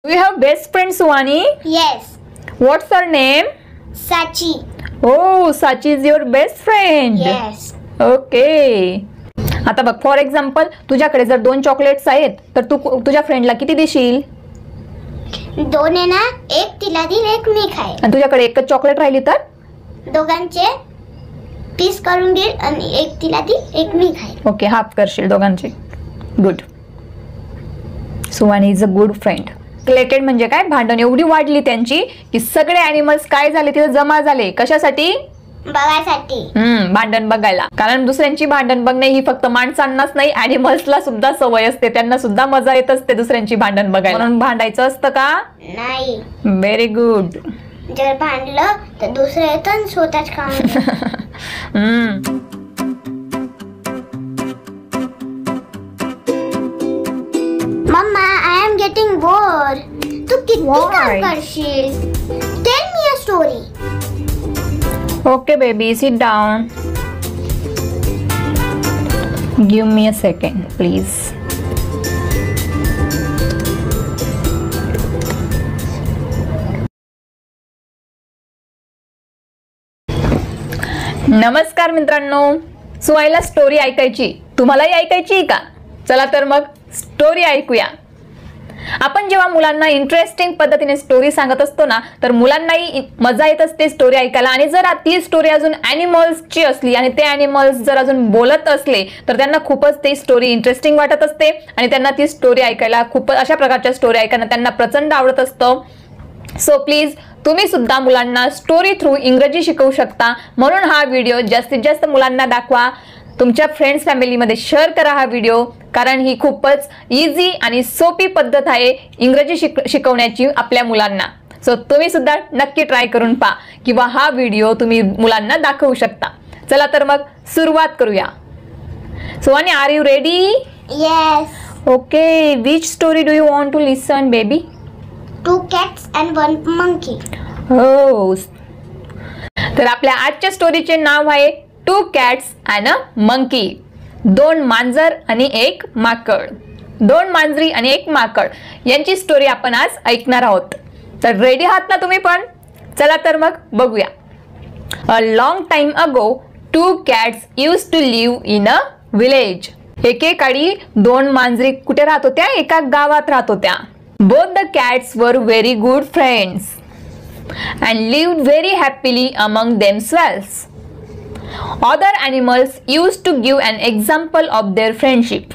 Do you have best friend, Suwani? Yes. What's her name? Sachi. Oh, Sachi is your best friend. Yes. Okay. आता बघ, for example तुझ्याकडे जर 2 chocolates आहेत तर तू तुझ्या फ्रेंडला किती देशील? 2 आहे ना, एक तिला देईल, एक मी खाईल. आणि तुझ्याकडे एकच चॉकलेट राहिली तर दोघांचे पीस करून घेईल आणि एक तिला देईल, एक मी खाईल. ओके, हाफ करशील दोघांची. Good. Suvani is a good friend. Related म्हणजे काय, भांडण एवढी वाढली त्यांची की सगळे ॲनिमल्स काय झाले तिथे जमा झाले. कशासाठी? बघायसाठी. भांडण बघायला. कारण दुसऱ्यांची भांडण बघणे ही फक्त माणसांनाच नाही, ॲनिमल्सला सुद्धा सवय असते, त्यांना सुद्धा मजा येत असते दुसऱ्यांची भांडण बघायला. म्हणून भांडायचं असतं का? नाही. Very good. जर भांडलं तर दुसरं येतं आणि स्वतःच काम. Mamma, I am getting bore. तू किती काम करशील? Tell me a story. Okay, baby, sit down. Give me a second, please. नमस्कार मित्रांनो, सुवाईला स्टोरी ऐकायची, तुम्हालाही ऐकायची का? चला तर मग स्टोरी ऐकूया. आपण जेव्हा मुलांना इंटरेस्टिंग पद्धतीने स्टोरी सांगत असतो ना, तर मुलांनाही मजा येत असते स्टोरी ऐकायला. आणि जर ती स्टोरी अजून ॲनिमल्सची असली आणि ते ॲनिमल्स जर अजून बोलत असले तर त्यांना खूपच ती स्टोरी इंटरेस्टिंग वाटत असते आणि त्यांना ती स्टोरी ऐकायला खूपच, अशा प्रकारच्या स्टोरी ऐकायला त्यांना प्रचंड आवडत असतं. सो प्लीज तुम्ही सुद्धा मुलांना स्टोरी थ्रू इंग्रजी शिकवू शकता. म्हणून हा व्हिडिओ जास्तीत जास्त मुलांना दाखवा, तुमच्या फ्रेंड्स फॅमिलीमध्ये शेअर करा हा व्हिडिओ, कारण ही खूपच इझी आणि सोपी पद्धत आहे इंग्रजी शिकवण्याची आपल्या मुलांना. सो तुम्ही सुद्धा नक्की ट्राय करून पहा किंवा हा व्हिडिओ तुम्ही मुलांना दाखवू शकता. चला तर मग सुरुवात करूया. Suvani, are you ready? Yes. Okay, which story do you want to listen baby? 2 cats and 1 monkey. हो, तर आपल्या आजच्या स्टोरीचे नाव आहे 2 cats and a monkey. 2 मांजर आणि 1 माकड. 2 मांजरी आणि 1 माकड यांची स्टोरी आपण आज ऐकणार आहोत. तर रेडी आहात ना तुम्ही पण? चला तर मग बघूया. A long time ago 2 cats used to live in a village. एकेकाळी 2 मांजरी कुठे राहत होत्या? एका गावात राहत होत्या. Both the cats were very good friends and lived very happily among themselves. Other animals used to give an example of their friendship.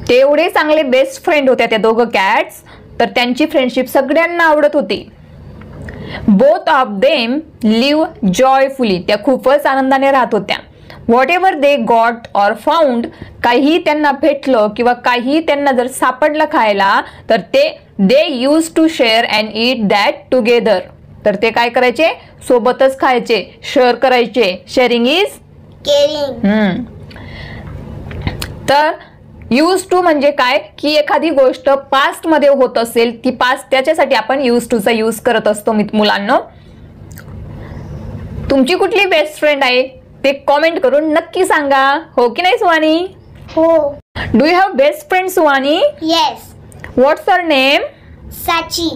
ते एवढे चांगले बेस्ट फ्रेंड होत्या त्या दोघं कॅट्स, तर त्यांची फ्रेंडशिप सगळ्यांना आवडत होती. Both of them live joyfully. त्या खूपच आनंदाने राहत होत्या. Whatever they got or found, काही त्यांना भेटलं किंवा काही त्यांना जर सापडलं खायला तर ते they used to share and eat that together. तर ते काय करायचे? सोबतच खायचे, शेअर करायचे. Sharing is caring. तर यूज टू म्हणजे काय की एखादी गोष्ट पास्ट मध्ये होत असेल ती पास्ट, त्याच्यासाठी आपण यूज टू चा यूज करत असतो मुलांना. तुमची कुठली बेस्ट फ्रेंड आहे ते कमेंट करून नक्की सांगा, हो की नाही सुवानी? हो. Do you have best friend Suvani? Yes. What's her name? Sachi.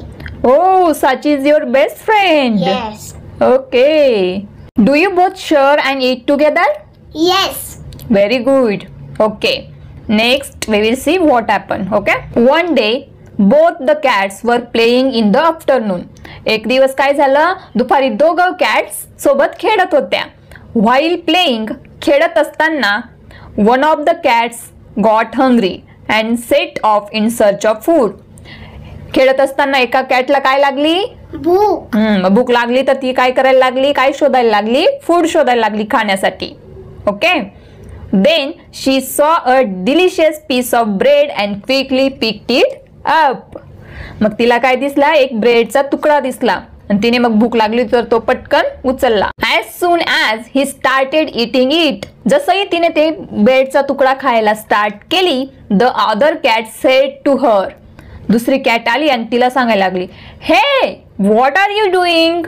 Oh, Sachi is your best friend. Yes. Okay. Do you both share and eat together? Yes. Very good. Okay. Next, we will see what happened. Okay. One day, both the cats were playing in the afternoon. एक दिवस काय झालं? दुपारी दोघं cats सोबत खेळत होत्या. While playing, खेळत असताना, one of the cats got hungry and set off in search of food. खेळत असताना एका कॅटला काय लागली? भूक. भूक लागली तर ती काय करायला लागली? काय शोधायला लागली? फूड शोधायला लागली खाण्यासाठी. Okay. Then she saw a delicious piece of bread and quickly picked it up. मग तिला काय दिसला? एक ब्रेडचा तुकडा दिसला आणि तिने मग भूक लागली तर तो पटकन उचलला. As soon as he started eating it. जसंही तिने ते ब्रेडचा तुकडा खायला स्टार्ट केली, the other cat said to her. दुसरी कॅट आली आणि तिला सांगायला लागली, hey what are you doing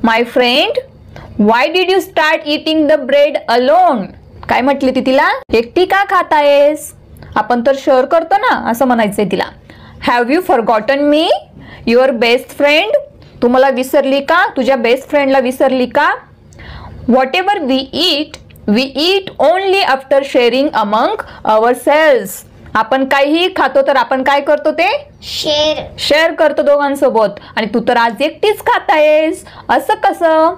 my friend? Why did you start eating the bread alone? काय म्हटली ती तिला? एकटी का खातायस? आपण तर शेअर करतो ना, असं म्हणायचंय तिला. Have you forgotten me, your best friend? तू मला विसरली का, तुझ्या बेस्ट फ्रेंडला विसरली का? Whatever we eat only after sharing among ourselves. आपण काहीही खातो तर आपण काय करतो, ते शेअर करतो दोघांसोबत. आणि तू तर आज एकटीच खात आहेस, असं कसं?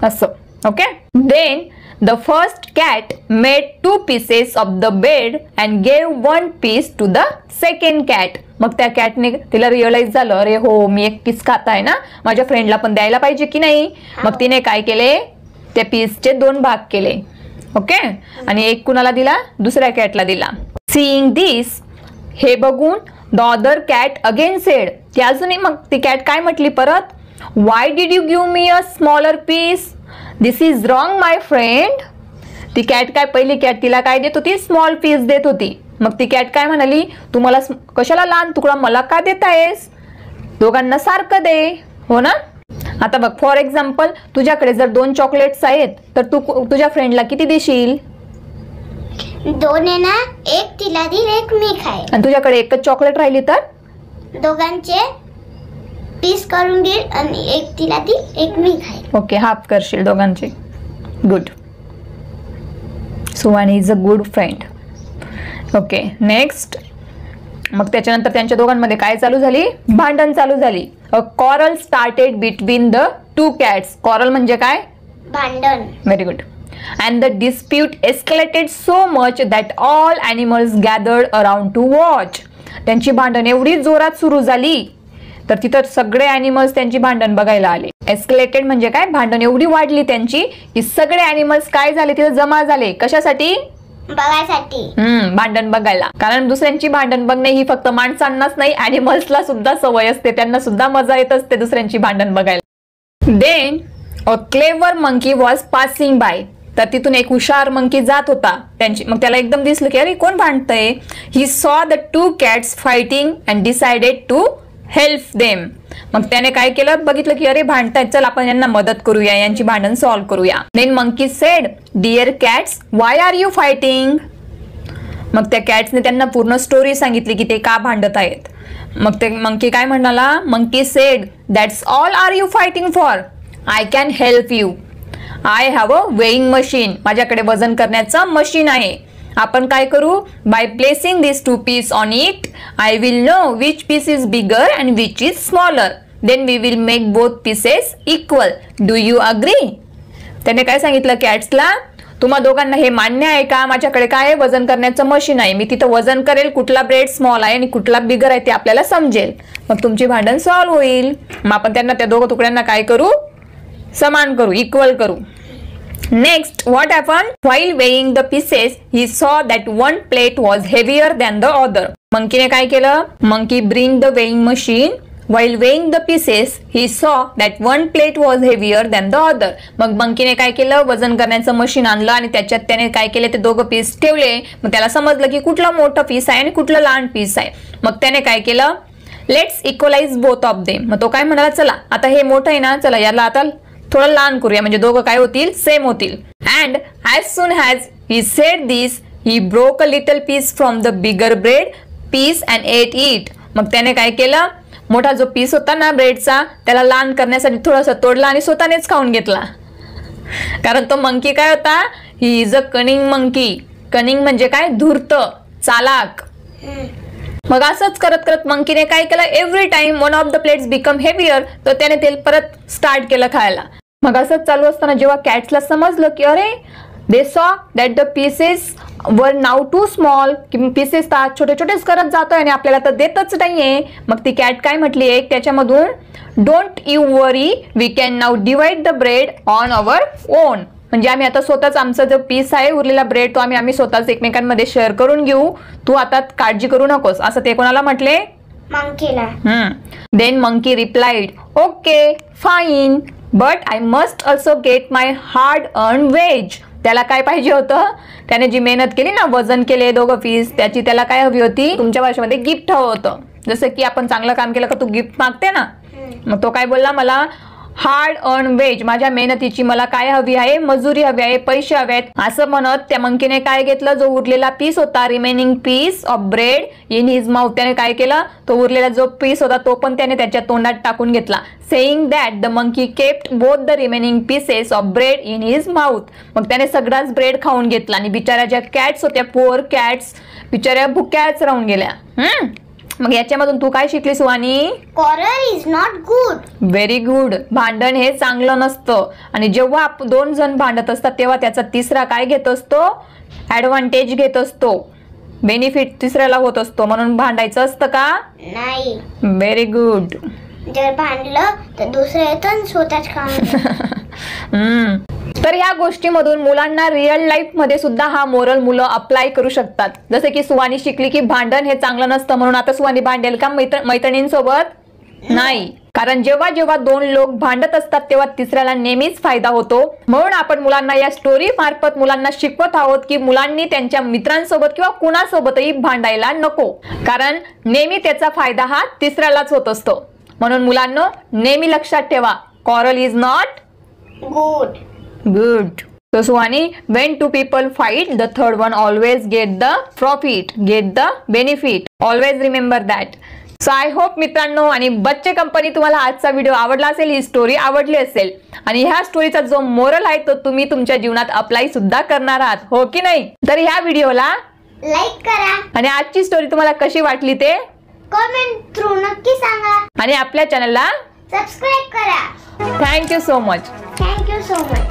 असं. Okay. Then the first cat made 2 pieces of the bed and gave 1 piece to the second cat. मग त्या कॅटने तिला रिअलाइज झालं, अरे हो मी एकटीच खात आहे ना, माझ्या फ्रेंडला पण द्यायला पाहिजे की नाही. मग तिने काय केले, त्या पीसचे 2 भाग केले. ओके. आणि एक कुणाला दिला, दुसऱ्या कॅटला दिला. सीइंग दिस, हे बघून the other cat again said, ती अजूनही मग ती कॅट काय म्हटली परत, why did you give me a smaller piece, this is wrong my friend. ती कॅट काय, पहिली कॅट तिला काय देत होती, स्मॉल पीस देत होती. मग ती कॅट काय म्हणाली, तू मला कशाला लहान तुकडा मला का देत आहेस, दोघांना सारखं दे, हो ना. आता बघ, फॉर एक्झाम्पल तुझ्याकडे जर 2 चॉकलेट्स आहेत तर तू तुझ्या फ्रेंडला किती देशील? 2 आहे ना, एक तिला देईल, एक मी खाईल. आणि तुझ्याकडे एकच चॉकलेट राहिली तर दोघांचे पीस करून देईल आणि एक तिला देईल, एक मी खाईल. ओके, हाफ करशील दोघांचे. Good. Suvani is a good friend. Okay. Next. मग त्याच्यानंतर त्यांच्या दोघांमध्ये काय चालू झाली, भांडण चालू झाली. A quarrel started between the 2 cats. Quarrel म्हणजे काय, भांडण. Very good. And the dispute escalated so much that all animals gathered around to watch. त्यांची भांडण एवढी जोरात सुरू झाली तर तिथं सगळे ॲनिमल्स त्यांची भांडण बघायला आले. एस्केलेटेड म्हणजे काय, भांडण एवढी वाढली त्यांची की सगळे ॲनिमल्स काय झाले, तिथं जमा झाले. कशासाठी, बघायसाठी. भांडण बघायला. कारण दुसऱ्यांची भांडण बघणे ही फक्त माणसांनाच नाही, ॲनिमल्सला सुद्धा सवय असते, त्यांना सुद्धा मजा येत असते दुसऱ्यांची भांडण बघायला. Then a clever monkey was passing by. तर तिथून एक हुशार मंकी जात होता त्यांची. मग त्याला एकदम दिसलं की अरे कोण भांडतंय. He saw the 2 cats fighting and decided to help them. मग त्याने काय केलं, बघितलं की अरे भांडतायत, चल आपण यांना मदत करूया, यांची भांडण सॉल्व्ह करूया. Then monkey said, dear cats why are you fighting. मग त्या कॅट्सने त्यांना पूर्ण स्टोरी सांगितली की ते का भांडत आहेत. मग ते मंकी काय म्हणाला, monkey said, that's all are you fighting for, I can help you, I have a weighing machine. माझ्याकडे वजन करण्याचं मशीन आहे. आपण काय करू, by placing this 2 pieces on it I will know which piece is bigger and which is smaller, then we will make both pieces equal, do you agree. त्याने काय सांगितलं कॅट्सला, तुम्हा दोघांना हे मान्य आहे का, माझ्याकडे काय आहे, वजन करण्याचं मशीन आहे, मी तिथं वजन करेल कुठला ब्रेड स्मॉल आहे आणि कुठला बिगर आहे ते आपल्याला समजेल, मग तुमची भांडण सॉल्व्ह होईल. मग आपण त्यांना त्या दोघं तुकड्यांना काय करू, समान करू, इक्वल करू. Next, what happened? While weighing the pieces, he saw that one plate was heavier than the other. मंकीने काय केलं? Monkey bring the weighing machine. While weighing the pieces, he saw that one plate was heavier than the other. मग मंकीने काय केलं? वजन करण्याचं machine आणलं आणि त्याच्यात त्याने काय केले? ते दोघं पीस ठेवले. मग त्याला समजलं की कुठला मोठा पीस आहे आणि कुठला लहान पीस आहे. मग त्याने काय केलं? Let's equalise both of them. मग तो काय म्हणाला, चला आता हे मोठं आहे ना, चला याला आता थोडं लहान करूया, म्हणजे दोघं काय होतील, सेम होतील. And as soon has he said this, he broke a little piece from the bigger bread piece and ate it. मग त्याने काय केलं, मोठा जो पीस होता ना ब्रेडचा, त्याला लहान करण्यासाठी थोडासा तोडला आणि स्वतःनेच खाऊन घेतला. कारण तो मंकी काय होता, ही इज अ कनिंग मंकी. कनिंग म्हणजे काय, धूर्त, चालाक. मग असंच करत करत मंकीने काय केलं, every time one of the plates become heavier, तर त्याने ते परत स्टार्ट केलं खायला. मग असंच चालू असताना जेव्हा कॅट्सला समजलं की अरे they saw that the pieces वर नाव टू स्मॉल, की पीसेस तर छोटे छोटेच करत जातोय आणि आपल्याला तर देतच नाहीये. मग ती कॅट काय म्हटली एक त्याच्यामधून, don't you worry, we can now divide the bread on our own. म्हणजे आम्ही आता स्वतःच आमचा जो पीस आहे उरलेला ब्रेड तो आम्ही स्वतःच एकमेकांमध्ये शेअर करून घेऊ, तू आता काळजी करू नकोस, असं ते कोणाला म्हटले, मंकीला. Then monkey replied, okay fine, but I must also get my hard earn wage. त्याला काय पाहिजे होतं, त्याने जी मेहनत केली ना, वजन केले दोघं पीस, त्याची त्याला काय हवी होती, तुमच्या भाषेमध्ये गिफ्ट हवं होतं. जसं की आपण चांगलं काम केलं का तू गिफ्ट मागते ना, मग तो काय बोलला, मला हार्ड अर्न वेज, माझ्या मेहनतीची मला काय हवी आहे, मजुरी हवी आहे, पैसे हवे आहेत असं म्हणत त्या मंकीने काय घेतलं, जो उरलेला पीस होता, remaining piece of bread in his mouth, त्याने काय केलं, तो उरलेला जो पीस होता तो पण त्याने त्याच्या तोंडात टाकून घेतला. Saying that the monkey kept both the remaining pieces of bread in his mouth. मग त्याने सगळाच ब्रेड खाऊन घेतला आणि बिचाऱ्या ज्या कॅट्स होत्या, पुअर कॅट्स, बिचाऱ्या भुक्याच राहून गेल्या. मग याच्यामधून तू काय शिकली Suhani? Quarrel is not good. Very good. भांडण हे चांगलं नसतं आणि जेव्हा दोन जण भांडत असतात तेव्हा त्याचा तिसरा काय घेत असतो, ऍडव्हान्टेज घेत असतो, बेनिफिट तिसऱ्याला होत असतो. म्हणून भांडायचं असतं का? नाही. Very good. जर भांडलं तर दुसरं येतं आणि स्वतःच काम. तर ह्या गोष्टीमधून मुलांना रिअल लाईफ मध्ये सुद्धा हा मोरल मुलं अप्लाय करू शकतात. जसे की सुहानी शिकली की भांडण हे चांगलं नसतं, म्हणून आता सुहानी भांडेल का मैत्रिणींसोबत? नाही. कारण जेव्हा जेव्हा दोन लोक भांडत असतात तेव्हा तिसऱ्याला नेहमीच फायदा होतो. म्हणून आपण मुलांना या स्टोरी मार्फत मुलांना शिकवत आहोत की मुलांनी त्यांच्या मित्रांसोबत किंवा कुणासोबतही भांडायला नको, कारण नेहमी त्याचा फायदा हा तिसऱ्यालाच होत असतो. म्हणून मुलांनो नेहमी लक्षात ठेवा, quarrel is not Good. good. So Suhani, when two people fight, the third one always get the profit, get the benefit. Always remember that. So I hope मित्रांनो आणि बच्चे कंपनी तुम्हाला आजचा व्हिडिओ आवडला असेल, ही स्टोरी आवडली असेल आणि ह्या स्टोरीचा जो मोरल आहे तो तुम्ही तुमच्या जीवनात अप्लाय सुद्धा करणार आहात, हो की नाही? तर ह्या व्हिडिओला लाईक करा आणि आजची स्टोरी तुम्हाला कशी वाटली ते कमेंट थ्रू नक्की सांगा आणि आपल्या चॅनलला सबस्क्राईब करा. Thank you so much. Thank you so much.